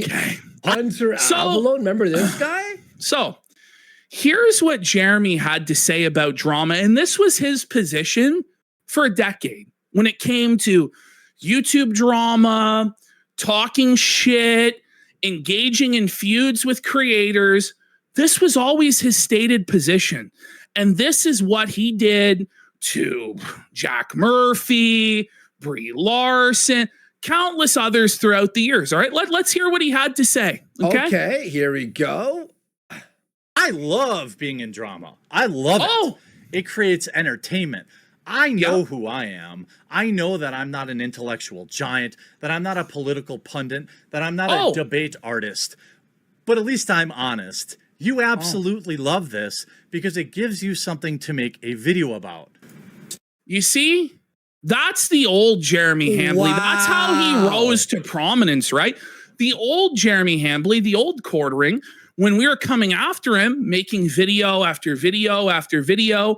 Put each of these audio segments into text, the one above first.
Okay. Hunter Avalon, remember this guy? So here's what Jeremy had to say about drama. And this was his position for a decade when it came to YouTube drama, talking shit, engaging in feuds with creators. This was always his stated position. And this is what he did to Jack Murphy, Brie Larson, countless others throughout the years. All right, let's hear what he had to say. Okay, here we go. I love being in drama. I love it. It creates entertainment. I know who I am. I know that I'm not an intellectual giant, that I'm not a political pundit, that I'm not a debate artist. But at least I'm honest. You absolutely love this because it gives you something to make a video about. You see? That's the old Jeremy Hambley. Wow. That's how he rose to prominence, right? The old Jeremy Hambley, the old quartering, when we were coming after him, making video after video after video,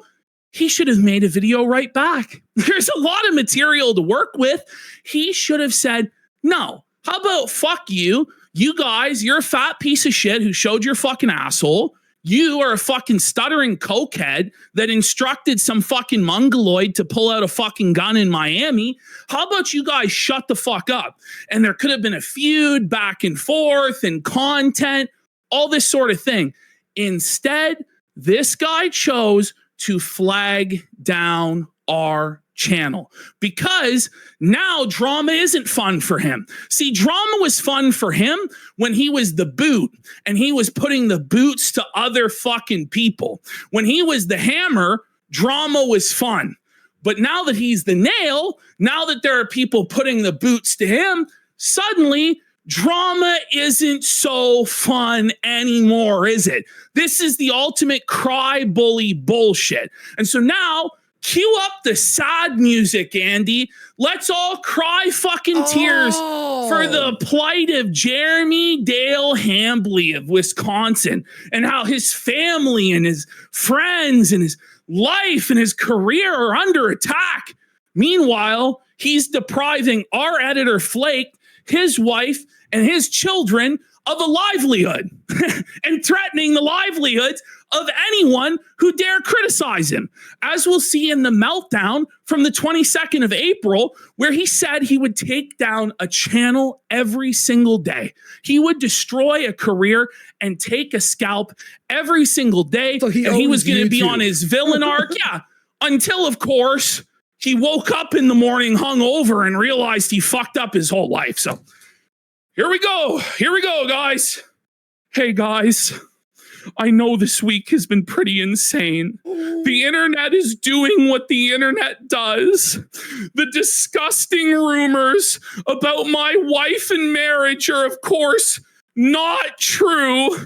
he should have made a video right back. There's a lot of material to work with. He should have said, no, how about fuck you? You guys, you're a fat piece of shit who showed your fucking asshole. You are a fucking stuttering cokehead that instructed some fucking mongoloid to pull out a fucking gun in Miami. How about you guys shut the fuck up? And there could have been a feud back and forth and content, all this sort of thing. Instead, this guy chose to flag down our channel because now drama isn't fun for him. See, drama was fun for him when he was the boot and he was putting the boots to other fucking people. When he was the hammer, drama was fun. But now that he's the nail, now that there are people putting the boots to him, suddenly drama isn't so fun anymore, is it? This is the ultimate Crybully bullshit. And so now, cue up the sad music, Andy. Let's all cry fucking tears for the plight of Jeremy Dale Hambley of Wisconsin and how his family and his friends and his life and his career are under attack. Meanwhile, he's depriving our editor Flake, his wife, and his children of a livelihood and threatening the livelihoods of anyone who dare criticize him. As we'll see in the meltdown from the 22nd of April, where he said he would take down a channel every single day. He would destroy a career and take a scalp every single day. So he was going to be on his villain arc. Yeah. Until, of course, he woke up in the morning hungover and realized he fucked up his whole life. So here we go, guys. Hey, guys. I know this week has been pretty insane. The internet is doing what the internet does. The disgusting rumors about my wife and marriage are, of course, not true.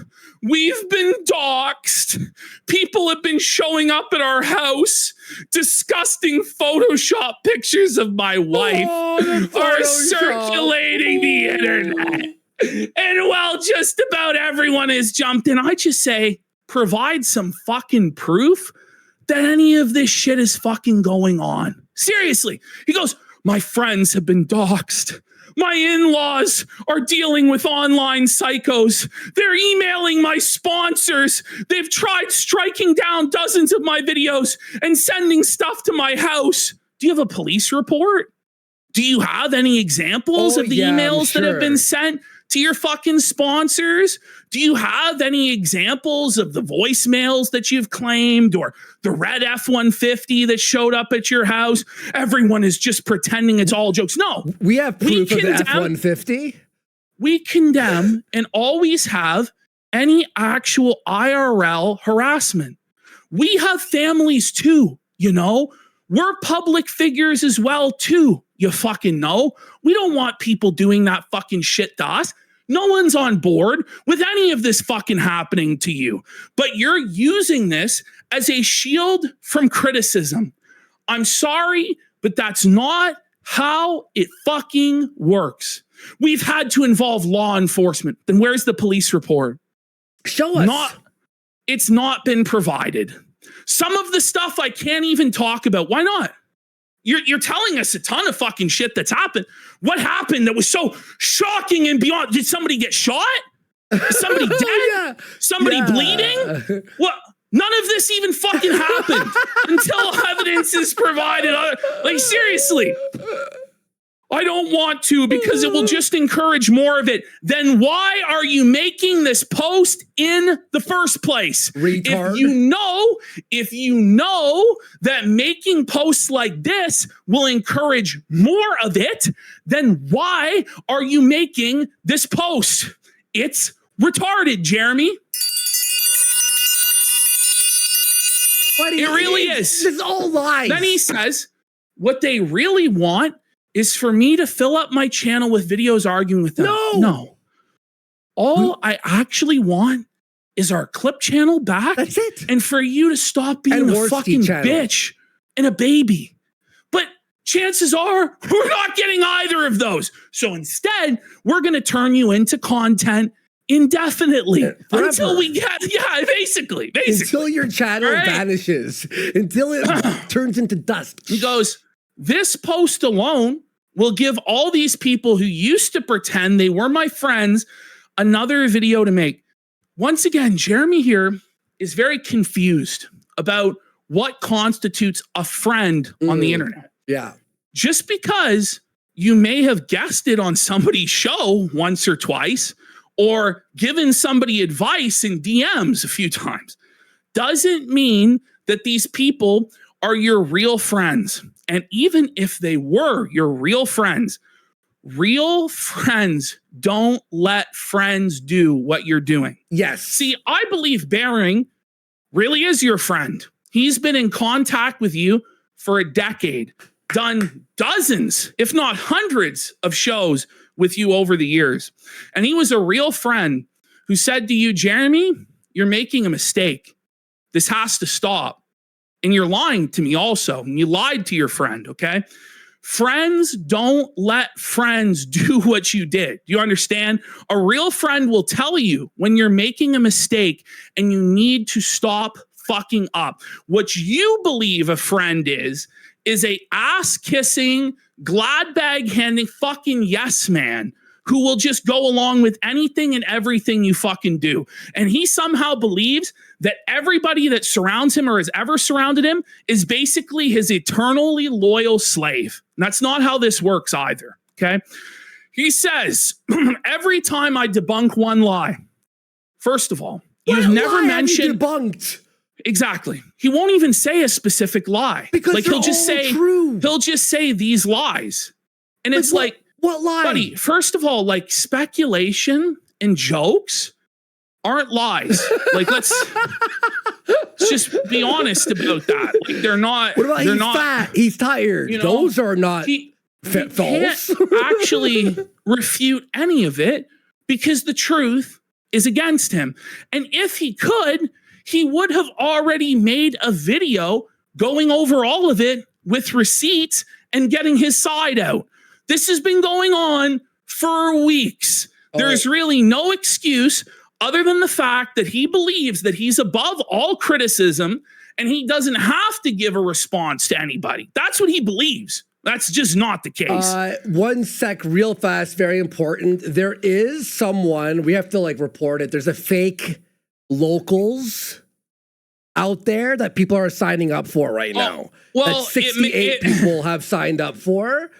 We've been doxxed. People have been showing up at our house. Disgusting Photoshop pictures of my wife are circulating the internet. And while just about everyone has jumped in, I just say, provide some fucking proof that any of this shit is fucking going on. Seriously. He goes, my friends have been doxxed. My in-laws are dealing with online psychos. They're emailing my sponsors. They've tried striking down dozens of my videos and sending stuff to my house. Do you have a police report? Do you have any examples of the emails that have been sent to your fucking sponsors? Do you have any examples of the voicemails that you've claimed or the red F-150 that showed up at your house? Everyone is just pretending it's all jokes. No. We have proof of the F-150. We condemn and always have any actual IRL harassment. We have families too, you know? We're public figures as well too. You fucking know. We don't want people doing that fucking shit to us. No one's on board with any of this fucking happening to you. But you're using this as a shield from criticism. I'm sorry, but that's not how it fucking works. We've had to involve law enforcement. Then where's the police report? Show us. It's not been provided. Some of the stuff I can't even talk about. Why not? You're telling us a ton of fucking shit that's happened. What happened that was so shocking and beyond? Did somebody get shot? Is somebody dead? Yeah. Somebody bleeding? What? None of this even fucking happened until evidence is provided. Like, seriously. I don't want to because it will just encourage more of it. Then why are you making this post in the first place? Retard. If you know that making posts like this will encourage more of it, then why are you making this post? It's retarded, Jeremy. It really is. It's all lies. Then he says, what they really want is for me to fill up my channel with videos arguing with them. No. All I actually want is our clip channel back. That's it. And for you to stop being a fucking bitch and a baby. But chances are we're not getting either of those. So instead, we're going to turn you into content indefinitely until we get, basically. Until your channel vanishes, until it turns into dust. He goes, this post alone will give all these people who used to pretend they were my friends another video to make. Once again, Jeremy here is very confused about what constitutes a friend on the internet. Yeah. Just because you may have guessed it on somebody's show once or twice, or given somebody advice in DMs a few times, doesn't mean that these people are your real friends. And even if they were your real friends don't let friends do what you're doing. Yes. See, I believe Bering really is your friend. He's been in contact with you for a decade, done dozens, if not hundreds of shows with you over the years. And he was a real friend who said to you, Jeremy, you're making a mistake. This has to stop. And you're lying to me also. And you lied to your friend, okay? Friends don't let friends do what you did. Do you understand? A real friend will tell you when you're making a mistake and you need to stop fucking up. What you believe a friend is a ass-kissing, glad bag handing fucking yes man who will just go along with anything and everything you fucking do. And he somehow believes that everybody that surrounds him or has ever surrounded him is basically his eternally loyal slave. And that's not how this works either, okay? He says, every time I debunk one lie, first of all, you've never mentioned... debunked? Exactly. He won't even say a specific lie. Because like he'll just say true. He'll just say these lies. And it's like what lie? Buddy, first of all, like speculation and jokes aren't lies. Like let's just be honest about that. Like they're not. What about he's fat? He's tired. You know, those are not false. Can't actually refute any of it because the truth is against him. And if he could, he would have already made a video going over all of it with receipts and getting his side out. This has been going on for weeks. There's really no excuse other than the fact that he believes that he's above all criticism and he doesn't have to give a response to anybody. That's what he believes. That's just not the case. 1 sec, real fast, very important. There is someone, we have to like report it. There's a fake locals out there that people are signing up for right now. Well, that 68 people have signed up for.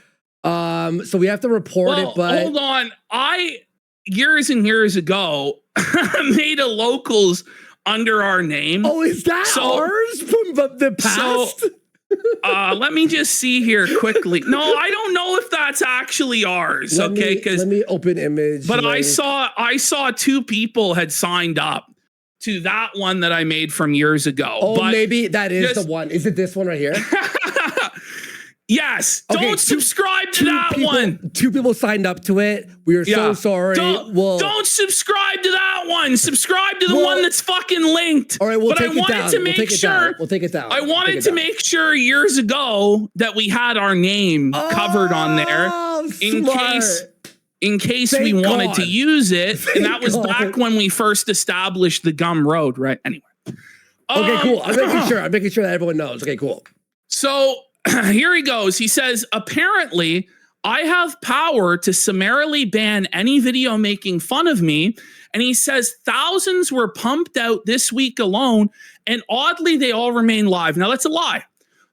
So we have to report it, but hold on. Years and years ago made a locals under our name. Oh, is that ours from the past? So, let me just see here quickly. No, I don't know if that's actually ours. Let me open image. But link. I saw 2 people had signed up to that one that I made from years ago. Oh, but maybe that is the one. Is it this one right here? Yes. Okay, don't subscribe to that one. 2 people signed up to it. We are so sorry. Don't subscribe to that one. Subscribe to the one that's fucking linked. All right, we'll take it down. We'll take it down. I wanted to make sure years ago that we had our name covered on there in case we wanted to use it. And that was back when we first established the Gum Road, right? Anyway. Okay, cool. I'm making sure that everyone knows. Okay, cool. So here he goes. He says, apparently, I have power to summarily ban any video making fun of me. And he says thousands were pumped out this week alone, and oddly, they all remain live. Now, that's a lie.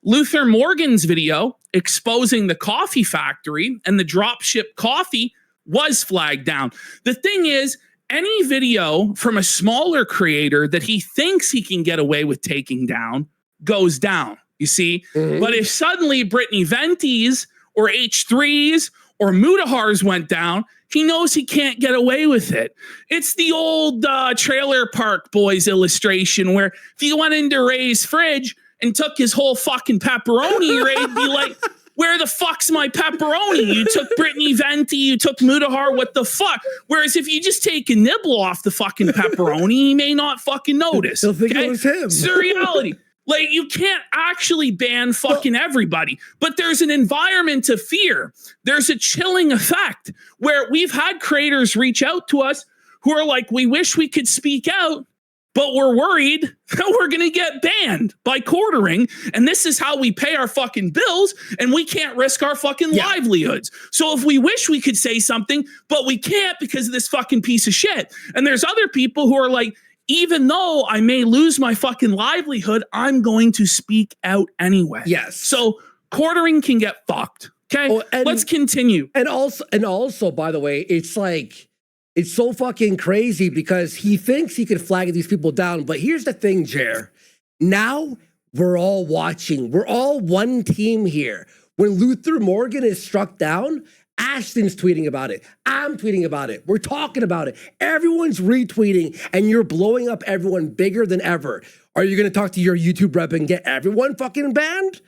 Luther Morgan's video exposing the coffee factory and the dropship coffee was flagged down. The thing is, any video from a smaller creator that he thinks he can get away with taking down goes down, you see? But if suddenly Brittany Venti's or H3's or Mudahar's went down, he knows he can't get away with it. It's the old Trailer Park Boys illustration where if you went into Ray's fridge and took his whole fucking pepperoni, Ray'd be like, where the fuck's my pepperoni? You took Brittany Venti, you took Mudahar, what the fuck? Whereas if you just take a nibble off the fucking pepperoni, he may not fucking notice. He'll think it was him. It's the reality. Like, you can't actually ban fucking everybody, but there's an environment of fear. There's a chilling effect where we've had creators reach out to us who are like, we wish we could speak out, but we're worried that we're going to get banned by quartering. And this is how we pay our fucking bills. And we can't risk our fucking livelihoods. So if we wish we could say something, but we can't because of this fucking piece of shit. And there's other people who are like, even though I may lose my fucking livelihood, I'm going to speak out anyway. Yes. So quartering can get fucked. Okay. Oh, let's continue. And also, by the way, it's like, it's so fucking crazy because he thinks he can flag these people down. But here's the thing, Jer. Now we're all watching. We're all one team here. When Luther Morgan is struck down, Ashton's tweeting about it. I'm tweeting about it. We're talking about it. Everyone's retweeting, and you're blowing up everyone bigger than ever. Are you going to talk to your YouTube rep and get everyone fucking banned?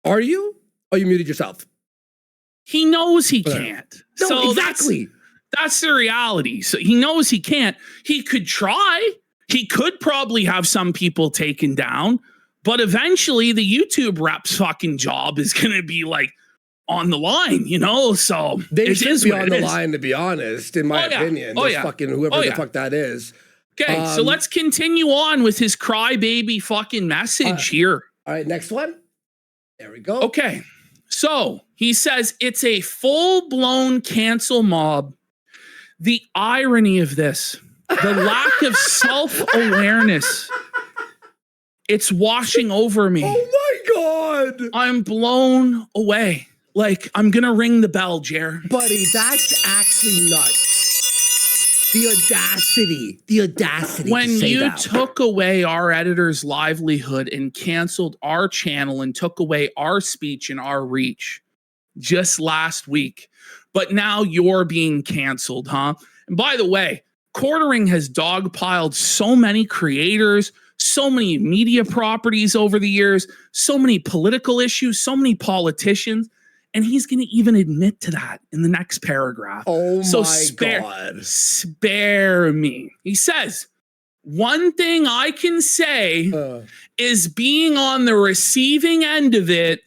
Are you? Or you muted yourself? He knows he can't. No, so exactly. That's the reality. So he knows he can't. He could try. He could probably have some people taken down, but eventually the YouTube rep's fucking job is going to be like on the line, you know? So they should be on the line, to be honest, in my opinion. Oh, yeah. Fucking whoever the fuck that is. Okay, so let's continue on with his crybaby fucking message here. All right, next one. There we go. Okay, so he says it's a full-blown cancel mob. The irony of this, the lack of self-awareness, it's washing over me. Oh my God. I'm blown away. Like, I'm going to ring the bell, Jer. Buddy, that's actually nuts. The audacity. When to say you that. took away our editor's livelihood and canceled our channel and took away our speech and our reach just last week, but now you're being canceled, huh? And by the way, quartering has dogpiled so many creators, so many media properties over the years, so many political issues, so many politicians. And he's going to even admit to that in the next paragraph. Oh, so my God. Spare me. He says, one thing I can say is being on the receiving end of it,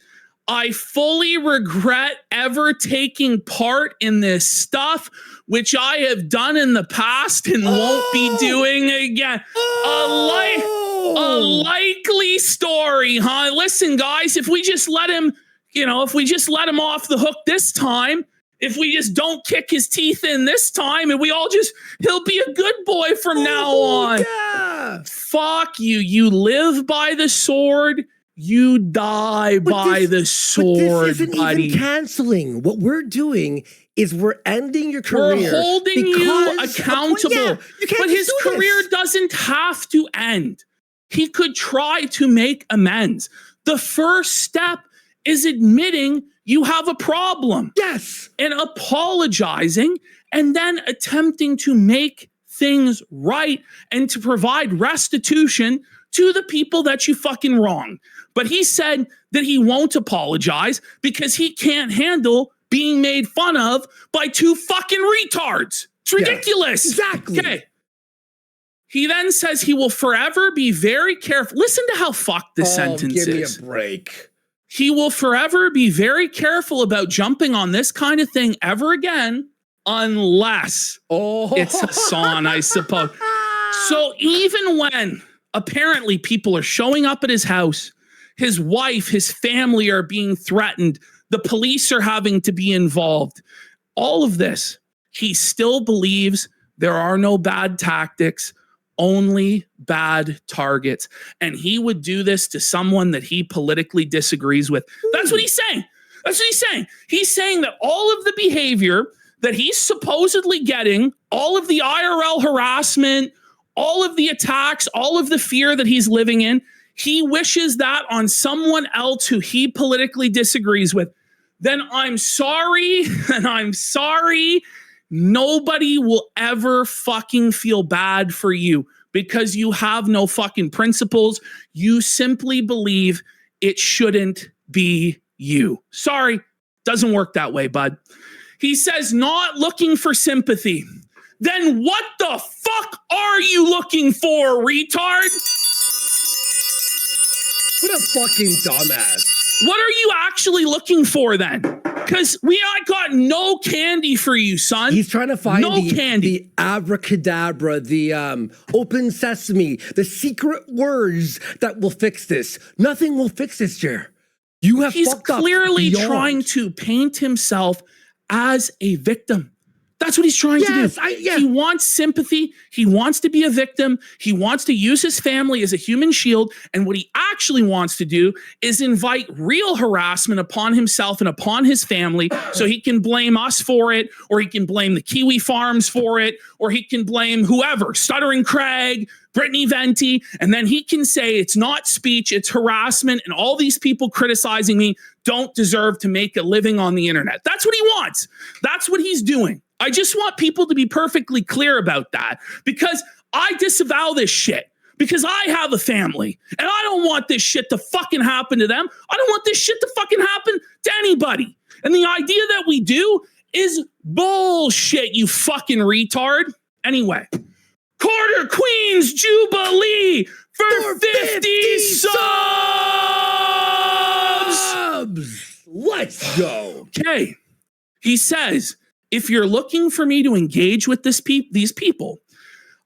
I fully regret ever taking part in this stuff, which I have done in the past and won't be doing again. A likely story, huh? Listen, guys, if we just let him, if we just let him off the hook this time, if we just don't kick his teeth in this time, and he'll be a good boy from now on. Yeah. Fuck you. You live by the sword. You die by the sword, this isn't buddy. Even canceling. What we're doing is we're ending your career. We're holding you accountable. But his career doesn't have to end. He could try to make amends. The first step is admitting you have a problem. Yes. And apologizing and then attempting to make things right and to provide restitution to the people that you fucking wronged. But he said that he won't apologize because he can't handle being made fun of by two fucking retards. It's ridiculous. Yeah, exactly. Okay. He then says he will forever be very careful. Listen to how fucked this sentence is. Give me a break. He will forever be very careful about jumping on this kind of thing ever again, unless it's Hassan, I suppose. So even when apparently people are showing up at his house, His wife, his family are being threatened. The police are having to be involved. All of this, he still believes there are no bad tactics, only bad targets. And he would do this to someone that he politically disagrees with. That's what he's saying. That's what he's saying. He's saying that all of the behavior that he's supposedly getting, all of the IRL harassment, all of the attacks, all of the fear that he's living in, he wishes that on someone else who he politically disagrees with. Then I'm sorry, and I'm sorry. Nobody will ever fucking feel bad for you because you have no fucking principles. You simply believe it shouldn't be you. Sorry, doesn't work that way, bud. He says, not looking for sympathy. Then what the fuck are you looking for, retard? What a fucking dumbass. What are you actually looking for then? Because I got no candy for you, son. He's trying to find candy. The abracadabra, the open sesame, the secret words that will fix this. Nothing will fix this, Jer. You have He's fucked up clearly beyond. trying to paint himself as a victim. That's what he's trying to do. He wants sympathy. He wants to be a victim. He wants to use his family as a human shield. And what he actually wants to do is invite real harassment upon himself and upon his family so he can blame us for it, or he can blame the Kiwi Farms for it, or he can blame whoever, Stuttering Craig, Brittany Venti, and then he can say it's not speech, it's harassment, and all these people criticizing me don't deserve to make a living on the internet. That's what he wants. That's what he's doing. I just want people to be perfectly clear about that because I disavow this shit because I have a family and I don't want this shit to fucking happen to them. I don't want this shit to fucking happen to anybody. And the idea that we do is bullshit, you fucking retard. Anyway, Quarter Queens Jubilee for 50 subs. Let's go. Okay. He says, if you're looking for me to engage with these people,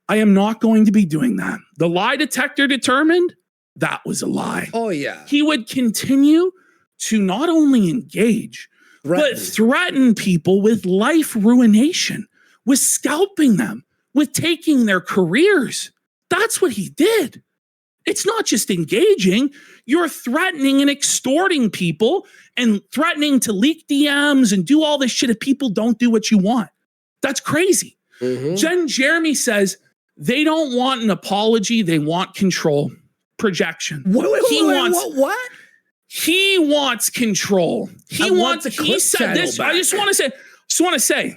I am not going to be doing that. The lie detector determined that was a lie. Oh, yeah. He would continue to not only engage, but threaten people with life ruination, with scalping them, with taking their careers. That's what he did. It's not just engaging. You're threatening and extorting people and threatening to leak DMs and do all this shit if people don't do what you want. That's crazy. Jen Jeremy says they don't want an apology. They want control. Projection. What? He wants control. He said this. Back. I just want to say,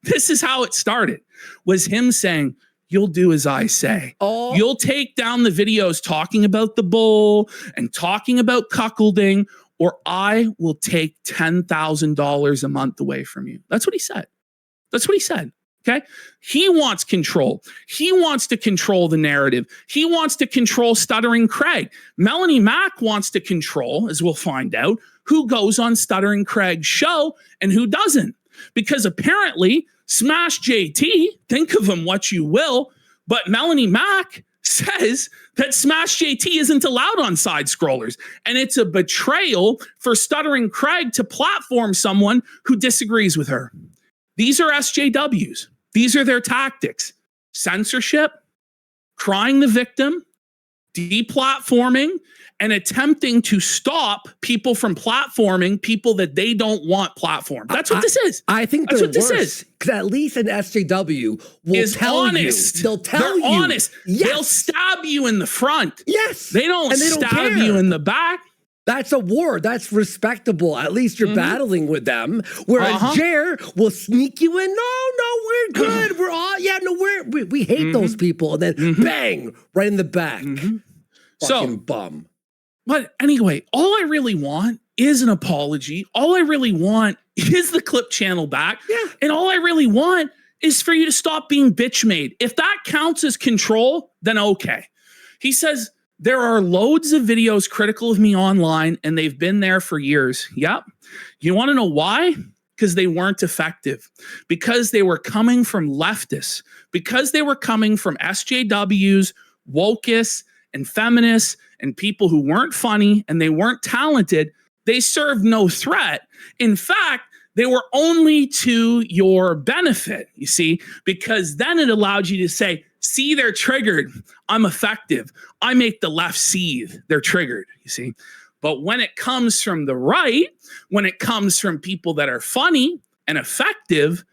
this is how it started. Was him saying, you'll do as I say. Oh. You'll take down the videos talking about the bull and talking about cuckolding, or I will take $10,000 a month away from you. That's what he said. That's what he said. Okay. He wants control. He wants to control the narrative. He wants to control Stuttering Craig. Melanie Mack wants to control, as we'll find out, who goes on Stuttering Craig's show and who doesn't. Because apparently Smash JT, think of him what you will, but Melanie Mack says that Smash JT isn't allowed on side scrollers. And it's a betrayal for Stuttering Craig to platform someone who disagrees with her. These are SJWs. These are their tactics. Censorship, crying the victim, deplatforming, and attempting to stop people from platforming people that they don't want platformed. That's what this is. I think that's what this is. Because at least an SJW will tell honest. You. They'll tell you. They're honest. Yes. They'll stab you in the front. Yes. They don't stab you in the back. That's a war. That's respectable. At least you're battling with them. Whereas Jer will sneak you in. No, we're good. We're all, we hate those people. And then bang, right in the back. Fucking bum. But anyway, all I really want is an apology. All I really want is the clip channel back. Yeah. And all I really want is for you to stop being bitch made. If that counts as control, then okay. He says, there are loads of videos critical of me online, and they've been there for years. Yep. You want to know why? Because they weren't effective. Because they were coming from leftists. Because they were coming from SJWs, wokeists, and feminists and people who weren't funny and they weren't talented, they served no threat. In fact, they were only to your benefit, you see, because then it allowed you to say, see, they're triggered. I'm effective. I make the left seethe. They're triggered, you see. But when it comes from the right, when it comes from people that are funny and effective,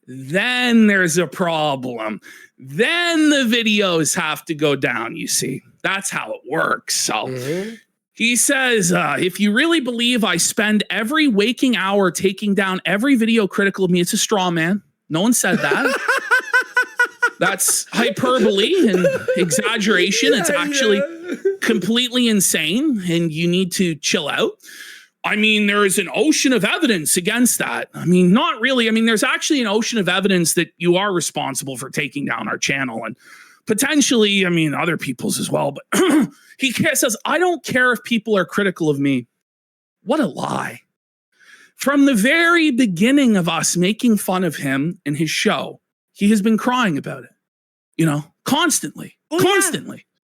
then there's a problem. Then the videos have to go down, you see. That's how it works. So he says, if you really believe I spend every waking hour taking down every video critical of me, it's a straw man. No one said that. That's hyperbole and exaggeration. It's actually completely insane, and you need to chill out. I mean, there is an ocean of evidence against that. I mean, not really. I mean, there's actually an ocean of evidence that you are responsible for taking down our channel and potentially, I mean, other people's as well. But he says, I don't care if people are critical of me. What a lie. From the very beginning of us making fun of him and his show, he has been crying about it, you know, constantly.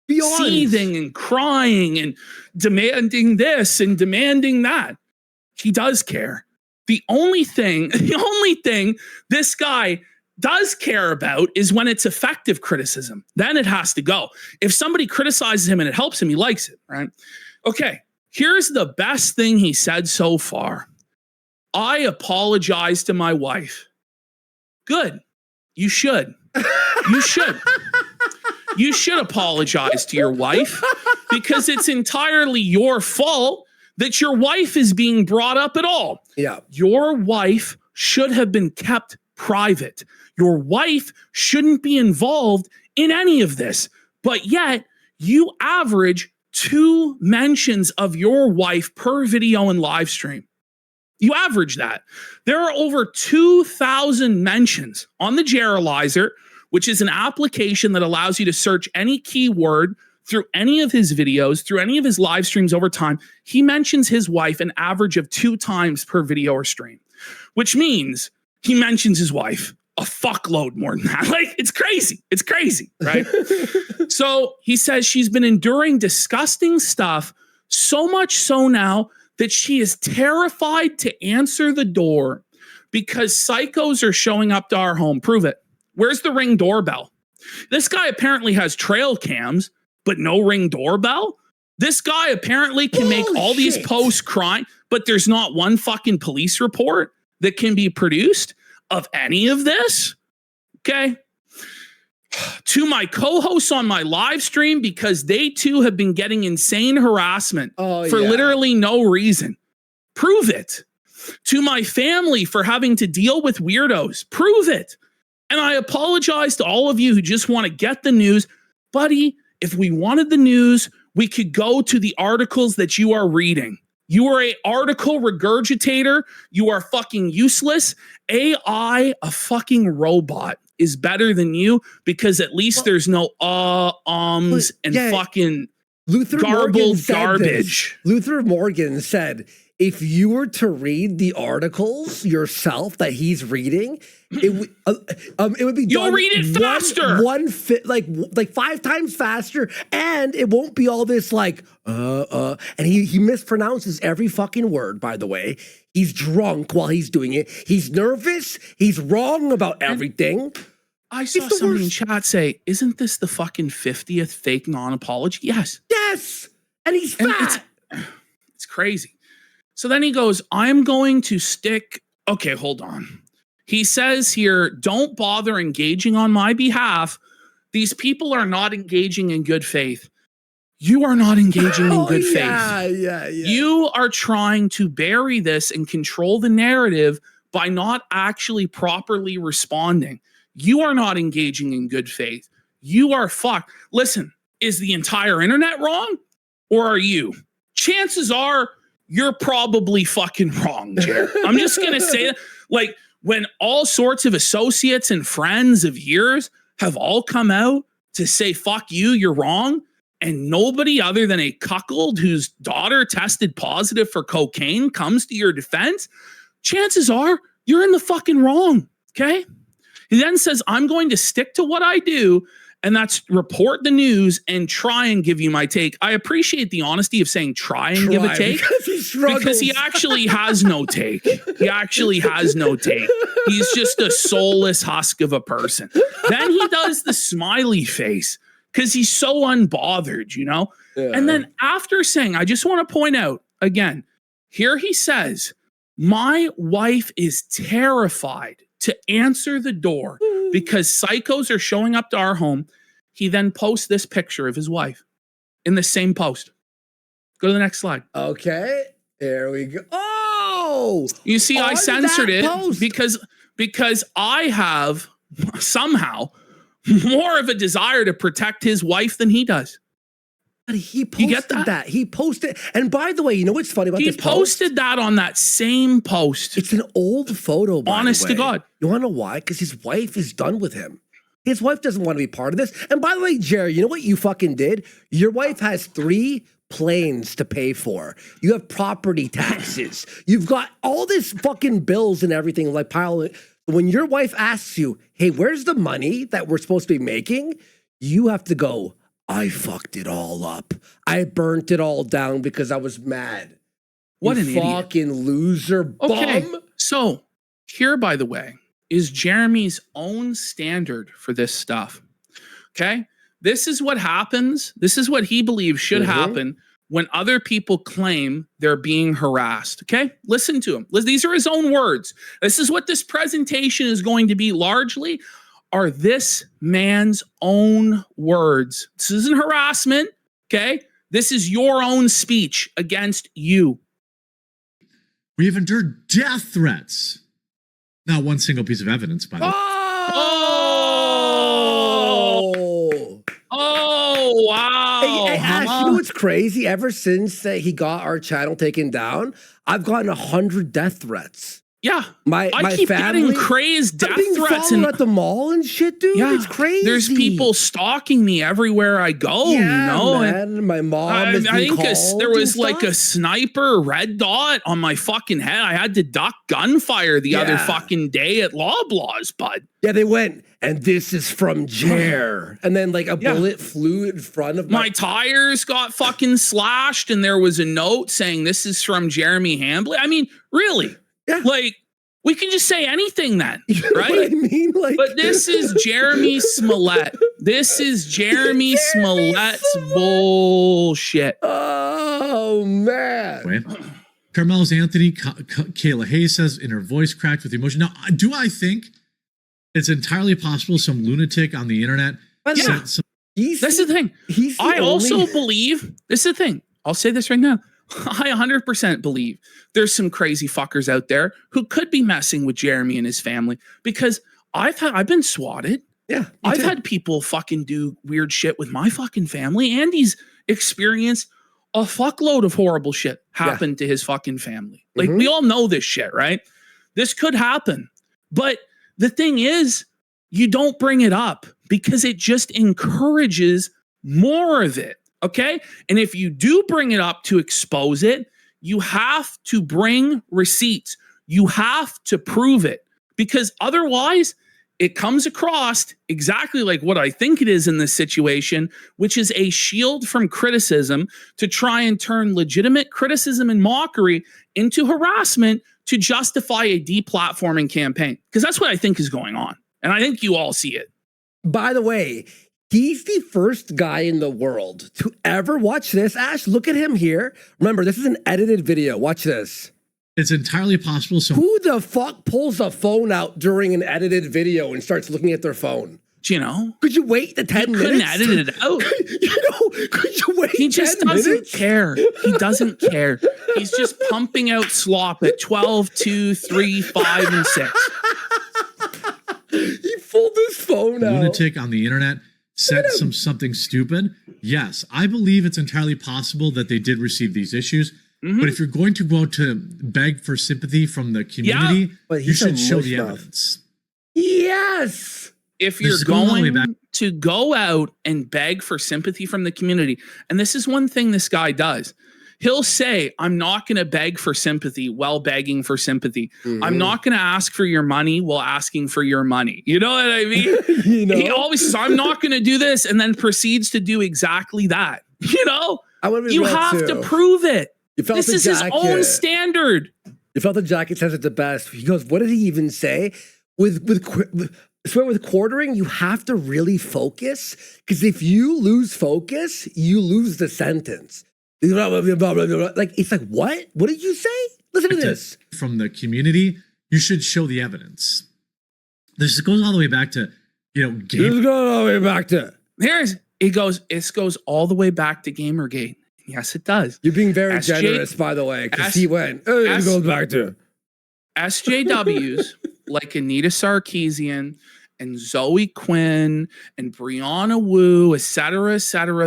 Beyond. Seething and crying and demanding this and demanding that. He does care. The only thing this guy does care about is when it's effective criticism. Then it has to go. If somebody criticizes him and it helps him, he likes it, right? Okay, here's the best thing he said so far. I apologize to my wife. Good. You should. You should. You should apologize to your wife because it's entirely your fault that your wife is being brought up at all. Yeah. Your wife should have been kept private. Your wife shouldn't be involved in any of this. But yet, you average 2 mentions of your wife per video and live stream. You average that. There are over 2,000 mentions on the Jerilizer, which is an application that allows you to search any keyword through any of his videos, through any of his live streams over time. He mentions his wife an average of 2 times per video or stream, which means he mentions his wife a fuckload more than that. Like, it's crazy. It's crazy, right? So he says she's been enduring disgusting stuff, so much so now that she is terrified to answer the door because psychos are showing up to our home. Prove it. Where's the Ring doorbell? This guy apparently has trail cams, but no Ring doorbell. This guy apparently can make all these posts crying, but there's not one fucking police report that can be produced of any of this. Okay. To my co-hosts on my live stream, because they too have been getting insane harassment for literally no reason. Prove it. To my family for having to deal with weirdos. Prove it. And I apologize to all of you who just want to get the news. Buddy, if we wanted the news, we could go to the articles that you are reading. You are an article regurgitator. You are fucking useless. AI, a fucking robot, is better than you because at least there's no and fucking garbled garbage. Luther Morgan said, if you were to read the articles yourself that he's reading, it would be you'll read it faster. Like 5 times faster, and it won't be all this like and he mispronounces every fucking word, by the way. He's drunk while he's doing it. He's nervous. He's wrong about everything. I saw somebody in chat say, isn't this the fucking 50th fake non-apology? Yes. Yes. And he's fat. It's crazy. So then he goes, I'm going to stick. Okay, hold on. He says here, don't bother engaging on my behalf. These people are not engaging in good faith. You are not engaging in good faith. Yeah. You are trying to bury this and control the narrative by not actually properly responding. You are not engaging in good faith. You are fucked. Listen, is the entire internet wrong? Or are you? Chances are you're probably fucking wrong, Jared. I'm just going to say that. Like, when all sorts of associates and friends of yours have all come out to say, fuck you, you're wrong, and nobody other than a cuckold whose daughter tested positive for cocaine comes to your defense, chances are you're in the fucking wrong, okay? He then says, I'm going to stick to what I do and that's report the news and try and give you my take. I appreciate the honesty of saying try and give a take because he actually has no take. He actually has no take. He's just a soulless husk of a person. Then he does the smiley face because he's so unbothered, you know? Yeah. And then after saying, I just want to point out again, here he says, my wife is terrified to answer the door because psychos are showing up to our home. He then posts this picture of his wife in the same post. Go to the next slide. Okay, there we go. Oh, you see, I censored it because I have somehow more of a desire to protect his wife than he does. But he posted that. He posted, and by the way, you know what's funny about this post? He posted that on that same post. It's an old photo, by honest the way. to God. You want to know why? Because his wife is done with him. His wife doesn't want to be part of this. And by the way, Jerry, you know what you fucking did? Your wife has 3 planes to pay for. You have property taxes. You've got all this fucking bills and everything like piling. When your wife asks you, hey, where's the money that we're supposed to be making? You have to go, I fucked it all up. I burnt it all down because I was mad. What an fucking idiot. Loser bum. Okay, so here, by the way, is Jeremy's own standard for this stuff. Okay? This is what happens. This is what he believes should happen when other people claim they're being harassed. Okay? Listen to him. These are his own words. This is what this presentation is going to be largely. Are this man's own words. This isn't harassment, okay? This is your own speech against you. We have endured death threats. Not one single piece of evidence, by the way. Oh, wow. Hey, Ash, you know what's crazy? Ever since he got our channel taken down, I've gotten 100 death threats. Yeah, my keep family, getting crazy death threats and at the mall and shit, dude. Yeah, it's crazy. There's people stalking me everywhere I go. Yeah, you know, man. And my mom. I think there was like a sniper red dot on my fucking head. I had to duck gunfire the other fucking day at Loblaws, bud. Yeah, they went, and this is from Jer, and then like a bullet flew in front of my tires got fucking slashed, and there was a note saying this is from Jeremy Hambley. I mean, really. Yeah. Like, we can just say anything then, right? What I mean, like, but this is Jeremy Smollett. This is Jeremy Smollett's bullshit. Oh, man. Wait. Carmelo's Anthony, Kayla Hayes says in her voice cracked with emotion. Now, do I think it's entirely possible some lunatic on the internet sent some... That's the thing. I also believe, this is the thing. I'll say this right now. I 100% believe there's some crazy fuckers out there who could be messing with Jeremy and his family because I've been swatted. Yeah. I've had people fucking do weird shit with my fucking family. Andy's experienced a fuckload of horrible shit happen to his fucking family. Like we all know this shit, right? This could happen. But the thing is, you don't bring it up because it just encourages more of it. Okay. And if you do bring it up to expose it, you have to bring receipts. You have to prove it because otherwise it comes across exactly like what I think it is in this situation, which is a shield from criticism to try and turn legitimate criticism and mockery into harassment to justify a deplatforming campaign. Because that's what I think is going on. And I think you all see it. By the way, he's the first guy in the world to ever watch this. Ash, look at him here. Remember, this is an edited video. Watch this. It's entirely possible. Who the fuck pulls a phone out during an edited video and starts looking at their phone? Do you know? Could you wait the 10 minutes? Couldn't edit it out. Could you wait? He just doesn't care. He doesn't care. He's just pumping out slop at 12, 2, 3, 5, and 6. He pulled his phone out. Lunatic on the internet said something stupid. Yes, I believe it's entirely possible that they did receive these issues. But if you're going to go to beg for sympathy from the community, you should show the evidence. Yes. If you're going to go out and beg for sympathy from the community, and this is one thing this guy does, He'll say, I'm not going to beg for sympathy while begging for sympathy. I'm not going to ask for your money while asking for your money. You know what I mean? He always says, I'm not going to do this, and then proceeds to do exactly that. You know? You have to prove it. This is his own standard. You felt the jacket says it the best. He goes, what did he even say? With quartering, you have to really focus, because if you lose focus, you lose the sentence. Like, it's like, what? What did you say? Listen to this. From the community, you should show the evidence. This goes all the way back to, This goes all the way back to. It goes all the way back to Gamergate. Yes, it does. You're being very generous, by the way, because he went, it goes back to. SJWs like Anita Sarkeesian and Zoe Quinn and Brianna Wu, et cetera,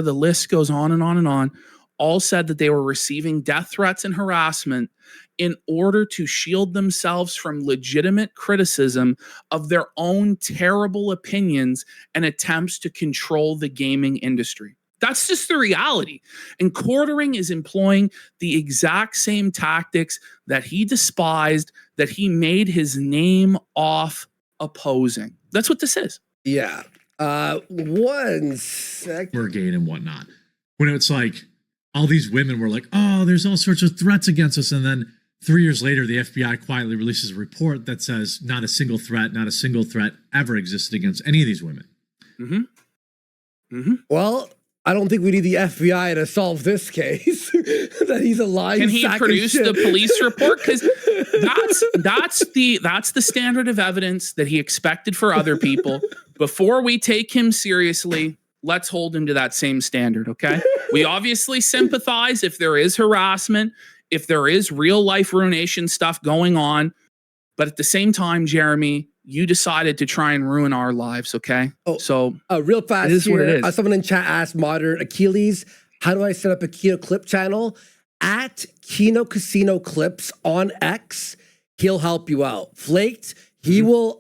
the list goes on and on and on, all said that they were receiving death threats and harassment in order to shield themselves from legitimate criticism of their own terrible opinions and attempts to control the gaming industry. That's just the reality. And quartering is employing the exact same tactics that he despised, that he made his name off opposing. That's what this is. Yeah. 1 sec. Gamergate and whatnot. When it's like, all these women were like, oh, there's all sorts of threats against us. And then 3 years later, the FBI quietly releases a report that says not a single threat ever existed against any of these women. Well, I don't think we need the FBI to solve this case. That he's a lying. Can he produce the police report? Because that's the standard of evidence that he expected for other people. Before we take him seriously, let's hold him to that same standard. Okay. We obviously sympathize if there is harassment, if there is real life ruination stuff going on, but at the same time, Jeremy, you decided to try and ruin our lives, okay? So real fast, it is here, what it is. Someone in chat asked Modern Achilles, how do I set up a Kino Clip channel? At Kino Casino Clips on X, he'll help you out. Flaked, he will